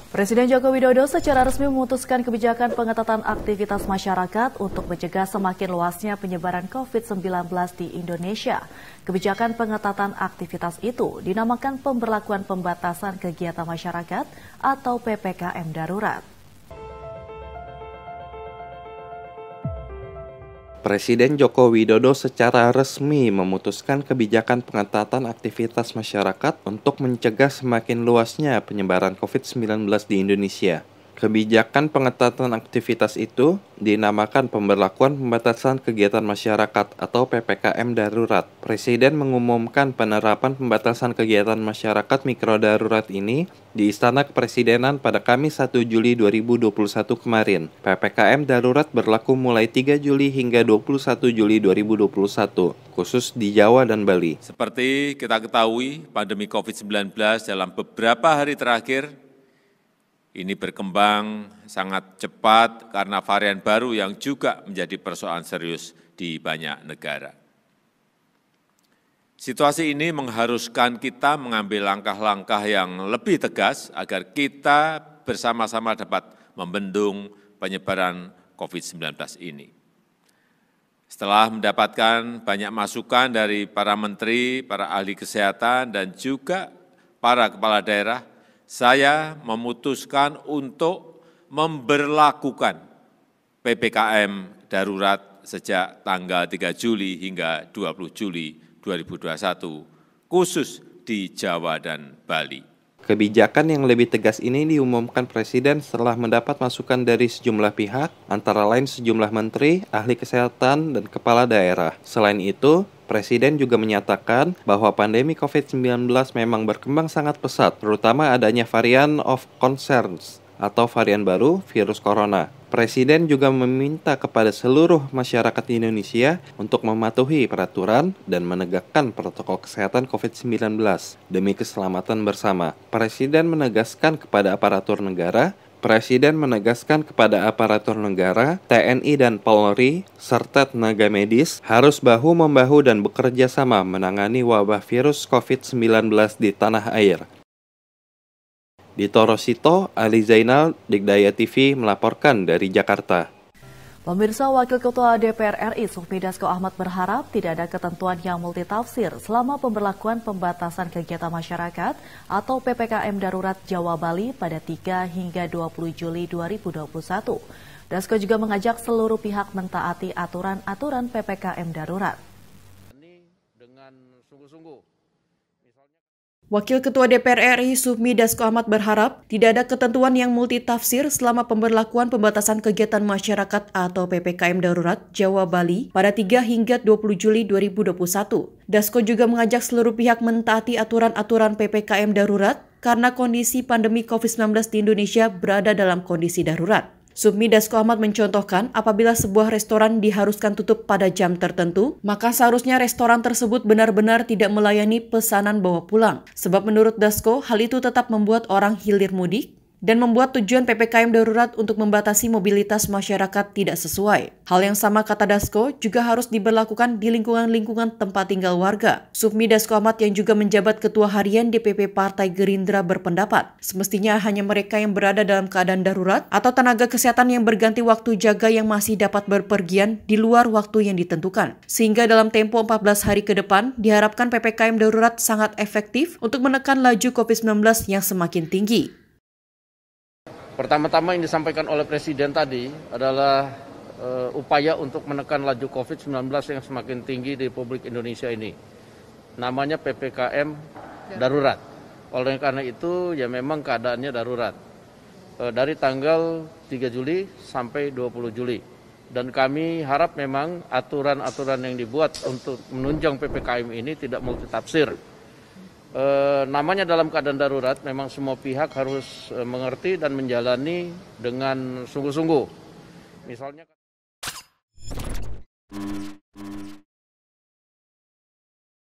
Presiden Joko Widodo secara resmi memutuskan kebijakan pengetatan aktivitas masyarakat untuk mencegah semakin luasnya penyebaran COVID-19 di Indonesia. Kebijakan pengetatan aktivitas itu dinamakan pemberlakuan pembatasan kegiatan masyarakat atau PPKM darurat. Presiden Joko Widodo secara resmi memutuskan kebijakan pengetatan aktivitas masyarakat untuk mencegah semakin luasnya penyebaran COVID-19 di Indonesia. Kebijakan pengetatan aktivitas itu dinamakan pemberlakuan pembatasan kegiatan masyarakat atau PPKM darurat. Presiden mengumumkan penerapan pembatasan kegiatan masyarakat mikro darurat ini di Istana Kepresidenan pada Kamis 1 Juli 2021 kemarin. PPKM darurat berlaku mulai 3 Juli hingga 21 Juli 2021, khusus di Jawa dan Bali. Seperti kita ketahui, pandemi COVID-19 dalam beberapa hari terakhir ini berkembang sangat cepat karena varian baru yang juga menjadi persoalan serius di banyak negara. Situasi ini mengharuskan kita mengambil langkah-langkah yang lebih tegas agar kita bersama-sama dapat membendung penyebaran COVID-19 ini. Setelah mendapatkan banyak masukan dari para menteri, para ahli kesehatan, dan juga para kepala daerah, saya memutuskan untuk memberlakukan PPKM darurat sejak tanggal 3 Juli hingga 20 Juli 2021, khusus di Jawa dan Bali. Kebijakan yang lebih tegas ini diumumkan Presiden setelah mendapat masukan dari sejumlah pihak, antara lain sejumlah menteri, ahli kesehatan, dan kepala daerah. Selain itu, Presiden juga menyatakan bahwa pandemi COVID-19 memang berkembang sangat pesat, terutama adanya varian of concerns atau varian baru virus corona. Presiden juga meminta kepada seluruh masyarakat di Indonesia untuk mematuhi peraturan dan menegakkan protokol kesehatan COVID-19 demi keselamatan bersama. Presiden menegaskan kepada aparatur negara, TNI dan Polri, serta tenaga medis harus bahu-membahu dan bekerja sama menangani wabah virus COVID-19 di tanah air. Di Torosito, Ali Zainal, Digdaya TV melaporkan dari Jakarta. Pemirsa, Wakil Ketua DPR RI Sufmi Dasko Ahmad berharap tidak ada ketentuan yang multitafsir selama pemberlakuan pembatasan kegiatan masyarakat atau PPKM darurat Jawa Bali pada 3 hingga 20 Juli 2021. Dasko juga mengajak seluruh pihak mentaati aturan-aturan PPKM darurat. Wakil Ketua DPR RI Sufmi Dasko Ahmad berharap tidak ada ketentuan yang multitafsir selama pemberlakuan pembatasan kegiatan masyarakat atau PPKM darurat Jawa Bali pada 3 hingga 20 Juli 2021. Dasko juga mengajak seluruh pihak mentaati aturan-aturan PPKM darurat karena kondisi pandemi COVID-19 di Indonesia berada dalam kondisi darurat. Sufmi Dasko Ahmad mencontohkan apabila sebuah restoran diharuskan tutup pada jam tertentu, maka seharusnya restoran tersebut benar-benar tidak melayani pesanan bawa pulang. Sebab menurut Dasko, hal itu tetap membuat orang hilir mudik dan membuat tujuan PPKM darurat untuk membatasi mobilitas masyarakat tidak sesuai. Hal yang sama, kata Dasko, juga harus diberlakukan di lingkungan-lingkungan tempat tinggal warga. Sufmi Dasko Ahmad yang juga menjabat Ketua Harian DPP Partai Gerindra berpendapat, semestinya hanya mereka yang berada dalam keadaan darurat atau tenaga kesehatan yang berganti waktu jaga yang masih dapat berpergian di luar waktu yang ditentukan. Sehingga dalam tempo 14 hari ke depan, diharapkan PPKM darurat sangat efektif untuk menekan laju COVID-19 yang semakin tinggi. Pertama-tama yang disampaikan oleh Presiden tadi adalah upaya untuk menekan laju COVID-19 yang semakin tinggi di Republik Indonesia ini. Namanya PPKM darurat. Oleh karena itu ya memang keadaannya darurat. Dari tanggal 3 Juli sampai 20 Juli. Dan kami harap memang aturan-aturan yang dibuat untuk menunjang PPKM ini tidak multitafsir. Namanya dalam keadaan darurat, memang semua pihak harus mengerti dan menjalani dengan sungguh-sungguh. Misalnya